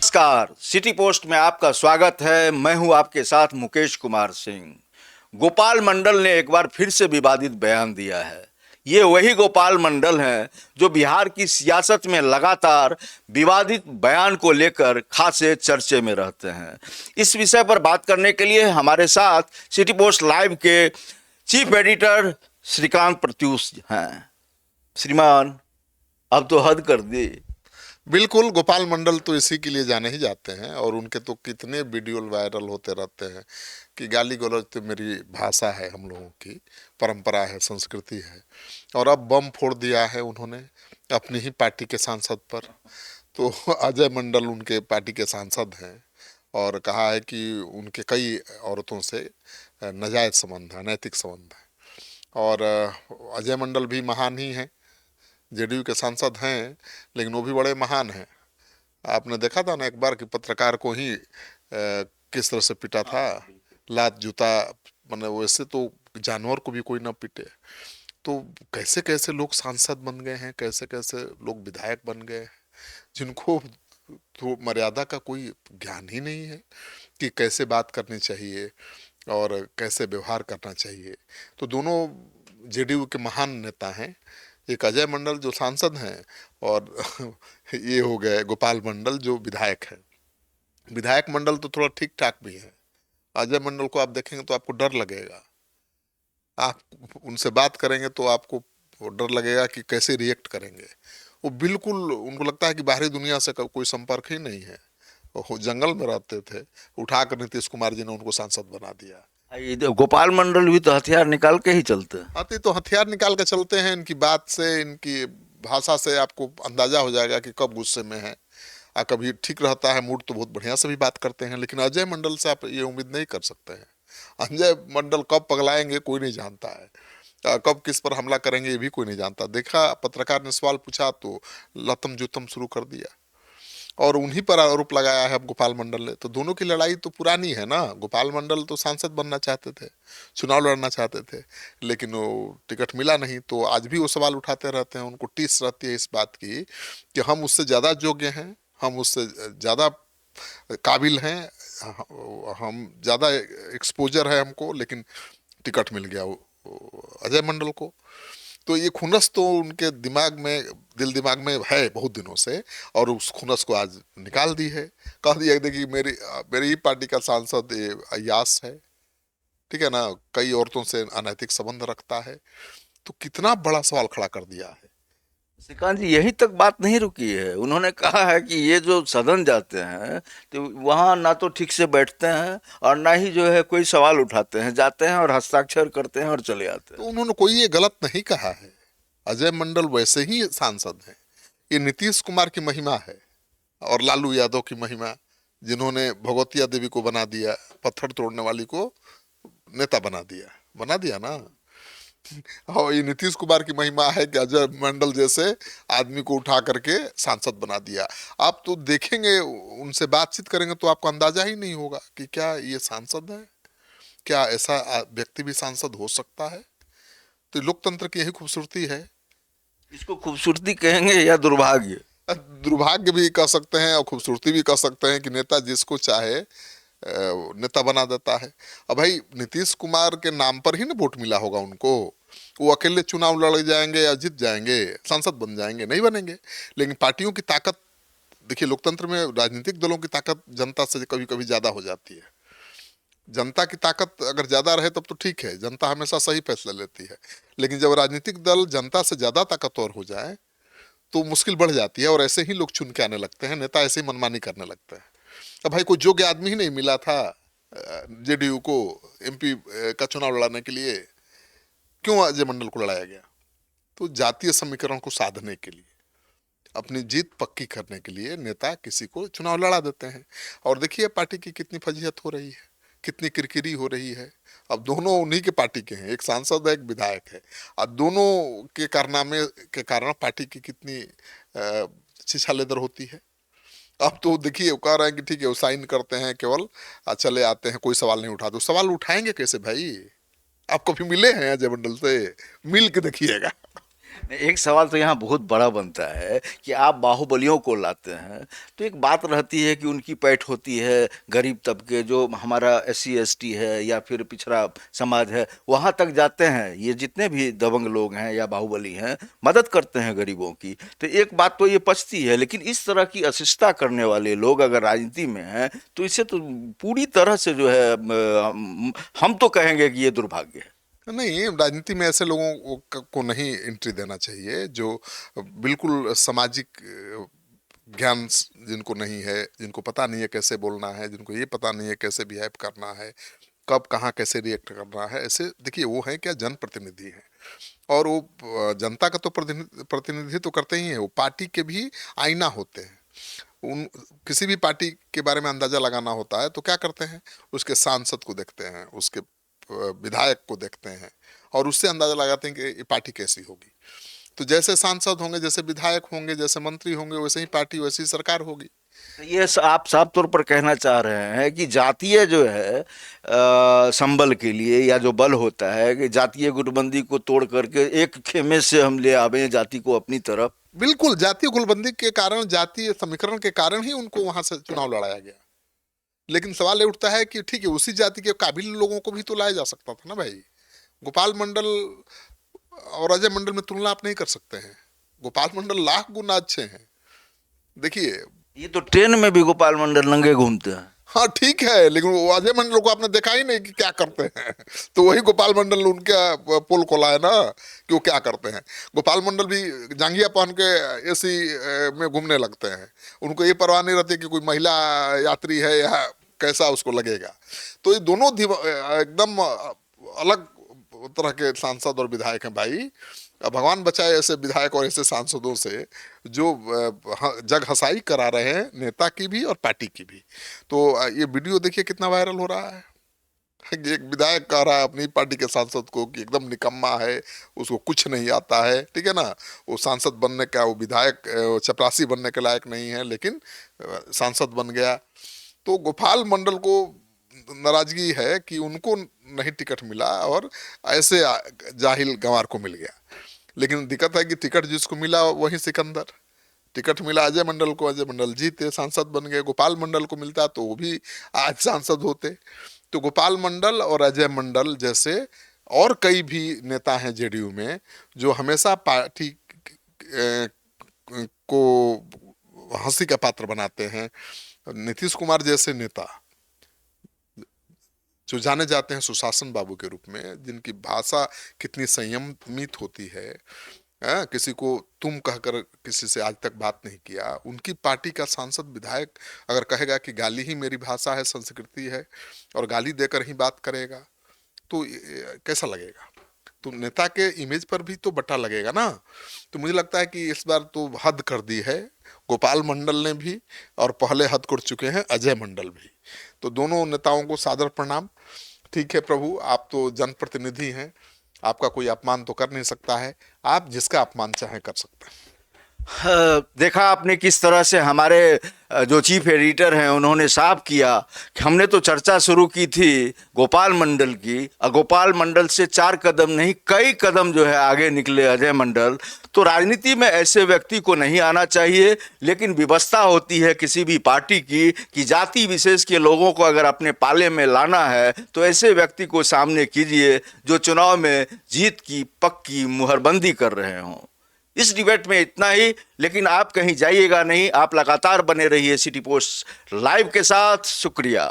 नमस्कार, city post में आपका स्वागत है। मैं हूं आपके साथ मुकेश कुमार सिंह। गोपाल मंडल ने एक बार फिर से विवादित बयान दिया है। ये वही गोपाल मंडल हैं जो बिहार की सियासत में लगातार विवादित बयान को लेकर खासे चर्चे में रहते हैं। इस विषय पर बात करने के लिए हमारे साथ सिटी पोस्ट लाइव के चीफ एडिटर श्रीकांत प्रत्यूष हैं। श्रीमान, अब तो हद कर दी। बिल्कुल, गोपाल मंडल तो इसी के लिए जाने ही जाते हैं और उनके तो कितने वीडियो वायरल होते रहते हैं कि गाली गलौज तो मेरी भाषा है, हम लोगों की परंपरा है, संस्कृति है। और अब बम फोड़ दिया है उन्होंने अपनी ही पार्टी के सांसद पर। तो अजय मंडल उनके पार्टी के सांसद हैं और कहा है कि उनके कई औरतों से नाजायज संबंध है, अनैतिक संबंध है। और अजय मंडल भी महान ही हैं, जेडीयू के सांसद हैं, लेकिन वो भी बड़े महान हैं। आपने देखा था ना एक बार कि पत्रकार को ही किस तरह से पीटा था, लात जूता, मतलब वैसे तो जानवर को भी कोई ना पीटे। तो कैसे कैसे लोग सांसद बन गए हैं, कैसे कैसे लोग विधायक बन गए हैं, जिनको तो मर्यादा का कोई ज्ञान ही नहीं है कि कैसे बात करनी चाहिए और कैसे व्यवहार करना चाहिए। तो दोनों जेडीयू के महान नेता हैं, एक अजय मंडल जो सांसद हैं और ये हो गए गोपाल मंडल जो विधायक है। विधायक मंडल तो थोड़ा ठीक ठाक भी है। अजय मंडल को आप देखेंगे तो आपको डर लगेगा, आप उनसे बात करेंगे तो आपको डर लगेगा कि कैसे रिएक्ट करेंगे। वो बिल्कुल, उनको लगता है कि बाहरी दुनिया से कोई संपर्क ही नहीं है। वो जंगल में रहते थे, उठाकर नीतीश कुमार जी ने उनको सांसद बना दिया। गोपाल मंडल भी तो हथियार निकाल के ही चलते हैं। आते तो हथियार निकाल के चलते हैं। इनकी बात से, इनकी भाषा से आपको अंदाजा हो जाएगा कि कब गुस्से में है। कभी ठीक रहता है मूड तो बहुत बढ़िया से भी बात करते हैं, लेकिन अजय मंडल से आप ये उम्मीद नहीं कर सकते हैं। अजय मंडल कब पगलाएंगे कोई नहीं जानता है, कब किस पर हमला करेंगे ये भी कोई नहीं जानता। देखा, पत्रकार ने सवाल पूछा तो लतम जुतम शुरू कर दिया और उन्हीं पर आरोप लगाया है अब गोपाल मंडल ने। तो दोनों की लड़ाई तो पुरानी है ना। गोपाल मंडल तो सांसद बनना चाहते थे, चुनाव लड़ना चाहते थे, लेकिन वो टिकट मिला नहीं। तो आज भी वो सवाल उठाते रहते हैं, उनको टीस रहती है इस बात की कि हम उससे ज़्यादा योग्य हैं, हम उससे ज़्यादा काबिल हैं, हम ज़्यादा एक्सपोजर है हमको, लेकिन टिकट मिल गया वो अजय मंडल को। तो ये खुनस तो उनके दिमाग में, दिल दिमाग में है बहुत दिनों से, और उस खुनस को आज निकाल दी है। कह दिया देखिए मेरी मेरी ही पार्टी का सांसद ये अय्यास है, ठीक है ना, कई औरतों से अनैतिक संबंध रखता है। तो कितना बड़ा सवाल खड़ा कर दिया है। श्रीकांत जी, यही तक बात नहीं रुकी है। उन्होंने कहा है कि ये जो सदन जाते हैं तो वहाँ ना तो ठीक से बैठते हैं और ना ही जो है कोई सवाल उठाते हैं, जाते हैं और हस्ताक्षर करते हैं और चले आते तो हैं। उन्होंने कोई ये गलत नहीं कहा है। अजय मंडल वैसे ही सांसद हैं। ये नीतीश कुमार की महिमा है और लालू यादव की महिमा, जिन्होंने भगवतिया देवी को बना दिया, पत्थर तोड़ने वाली को नेता बना दिया ना। और ये नीतीश कुमार की महिमा है कि अजय मंडल जैसे आदमी को उठा करके सांसद बना दिया। आप तो देखेंगे, उनसे बातचीत करेंगे तो आपको अंदाजा ही नहीं होगा कि क्या ये सांसद है, क्या ऐसा व्यक्ति भी सांसद हो सकता है। तो लोकतंत्र की यही खूबसूरती है। इसको खूबसूरती कहेंगे या दुर्भाग्य? दुर्भाग्य भी कह सकते हैं और खूबसूरती भी कह सकते हैं कि नेता जिसको चाहे नेता बना देता है। अब भाई नीतीश कुमार के नाम पर ही ना वोट मिला होगा उनको। वो अकेले चुनाव लड़ जाएंगे या जीत जाएंगे, सांसद बन जाएंगे? नहीं बनेंगे। लेकिन पार्टियों की ताकत, देखिए लोकतंत्र में राजनीतिक दलों की ताकत जनता से कभी कभी ज्यादा हो जाती है। जनता की ताकत अगर ज्यादा रहे तब तो ठीक है, जनता हमेशा सही फैसला लेती है। लेकिन जब राजनीतिक दल जनता से ज्यादा ताकतवर हो जाए तो मुश्किल बढ़ जाती है और ऐसे ही लोग चुन के आने लगते हैं, नेता ऐसे ही मनमानी करने लगते हैं। अब भाई कोई योग्य आदमी ही नहीं मिला था जेडीयू को एमपी का चुनाव लड़ाने के लिए, क्यों अजय मंडल को लड़ाया गया? तो जातीय समीकरण को साधने के लिए, अपनी जीत पक्की करने के लिए नेता किसी को चुनाव लड़ा देते हैं। और देखिए पार्टी की कितनी फजीहत हो रही है, कितनी किरकिरी हो रही है। अब दोनों उन्हीं के पार्टी के हैं, एक सांसद है, एक विधायक है, और दोनों के कारनामे के कारण पार्टी की कितनी छिछालेदर होती है। अब तो देखिए वो कह रहे हैं कि ठीक है वो साइन करते हैं केवल, चले आते हैं, कोई सवाल नहीं उठाते। सवाल उठाएंगे कैसे भाई? आप कभी मिले हैं अजय मंडल से? मिल के देखिएगा। एक सवाल तो यहाँ बहुत बड़ा बनता है कि आप बाहुबलियों को लाते हैं तो एक बात रहती है कि उनकी पैठ होती है गरीब तबके जो हमारा SC ST है या फिर पिछड़ा समाज है वहाँ तक जाते हैं। ये जितने भी दबंग लोग हैं या बाहुबली हैं मदद करते हैं गरीबों की, तो एक बात तो ये पचती है। लेकिन इस तरह की अशिष्टता करने वाले लोग अगर राजनीति में हैं तो इससे तो पूरी तरह से जो है हम तो कहेंगे कि ये दुर्भाग्य है। नहीं, राजनीति में ऐसे लोगों को नहीं एंट्री देना चाहिए जो बिल्कुल सामाजिक ज्ञान जिनको नहीं है, जिनको पता नहीं है कैसे बोलना है, जिनको ये पता नहीं है कैसे बिहेव करना है, कब कहाँ कैसे रिएक्ट करना है। ऐसे देखिए, वो है क्या, जनप्रतिनिधि हैं और वो जनता का तो प्रतिनिधित्व तो करते ही हैं, वो पार्टी के भी आईना होते हैं। उन किसी भी पार्टी के बारे में अंदाजा लगाना होता है तो क्या करते हैं, उसके सांसद को देखते हैं, उसके विधायक को देखते हैं और उससे अंदाजा लगाते हैं कि ये पार्टी कैसी होगी। तो जैसे सांसद होंगे, जैसे विधायक होंगे, जैसे मंत्री होंगे, वैसे ही पार्टी, वैसी ही सरकार होगी। तो ये आप साफ तौर पर कहना चाह रहे हैं कि जातीय जो है संबल के लिए या जो बल होता है कि जातीय गुटबंदी को तोड़ करके एक खेमे से हम ले आवे जाति को अपनी तरफ। बिल्कुल, जातीय गुटबंदी के कारण, जातीय समीकरण के कारण ही उनको वहां से चुनाव लड़ाया गया। लेकिन सवाल ये उठता है कि ठीक है, उसी जाति के काबिल लोगों को भी तो लाया जा सकता था ना भाई। गोपाल मंडल और अजय मंडल में तुलना आप नहीं कर सकते हैं। गोपाल मंडल लाख गुना अच्छे हैं। देखिए, ये तो ट्रेन में भी गोपाल मंडल नंगे घूमते हैं। हाँ ठीक है, लेकिन वो अजय मंडल को आपने देखा ही नहीं कि क्या करते हैं। तो वही गोपाल मंडल उनका पोल खोला है ना कि वो क्या करते हैं। गोपाल मंडल भी जांघिया पहन के एसी में घूमने लगते हैं। उनको ये परवाह नहीं रहती कि कोई महिला यात्री है या कैसा उसको लगेगा। तो ये दोनों एकदम अलग तरह के सांसद और विधायक हैं भाई। भगवान बचाए ऐसे विधायक और ऐसे सांसदों से जो जग हंसाई करा रहे हैं, नेता की भी और पार्टी की भी। तो ये वीडियो देखिए कितना वायरल हो रहा है। एक विधायक कह रहा है अपनी पार्टी के सांसद को कि एकदम निकम्मा है, उसको कुछ नहीं आता है, ठीक है ना। वो सांसद बनने का, वो विधायक चपरासी बनने के लायक नहीं है, लेकिन सांसद बन गया। तो गोपाल मंडल को नाराजगी है कि उनको नहीं टिकट मिला और ऐसे जाहिल गंवार को मिल गया। लेकिन दिक्कत है कि टिकट जिसको मिला वही सिकंदर। टिकट मिला अजय मंडल को, अजय मंडल जीते, सांसद बन गए। गोपाल मंडल को मिलता तो वो भी आज सांसद होते। तो गोपाल मंडल और अजय मंडल जैसे और कई भी नेता हैं जेडीयू में जो हमेशा पार्टी को हंसी का पात्र बनाते हैं। नीतीश कुमार जैसे नेता जो जाने जाते हैं सुशासन बाबू के रूप में, जिनकी भाषा कितनी संयमित होती है, किसी को तुम कहकर किसी से आज तक बात नहीं किया। उनकी पार्टी का सांसद विधायक अगर कहेगा कि गाली ही मेरी भाषा है, संस्कृति है, और गाली देकर ही बात करेगा तो कैसा लगेगा। तो नेता के इमेज पर भी तो बट्टा लगेगा ना। तो मुझे लगता है कि इस बार तो हद कर दी है गोपाल मंडल ने भी, और पहले हद कर चुके हैं अजय मंडल भी। तो दोनों नेताओं को सादर प्रणाम। ठीक है प्रभु, आप तो जनप्रतिनिधि हैं, आपका कोई अपमान तो कर नहीं सकता है, आप जिसका अपमान चाहे कर सकते हैं। देखा आपने किस तरह से हमारे जो चीफ एडिटर हैं उन्होंने साफ किया कि हमने तो चर्चा शुरू की थी गोपाल मंडल की, और गोपाल मंडल से 4 कदम नहीं कई कदम जो है आगे निकले अजय मंडल। तो राजनीति में ऐसे व्यक्ति को नहीं आना चाहिए, लेकिन व्यवस्था होती है किसी भी पार्टी की कि जाति विशेष के लोगों को अगर अपने पाले में लाना है तो ऐसे व्यक्ति को सामने कीजिए जो चुनाव में जीत की पक्की मुहरबंदी कर रहे हों। इस डिबेट में इतना ही, लेकिन आप कहीं जाइएगा नहीं, आप लगातार बने रहिए सिटी पोस्ट लाइव के साथ। शुक्रिया।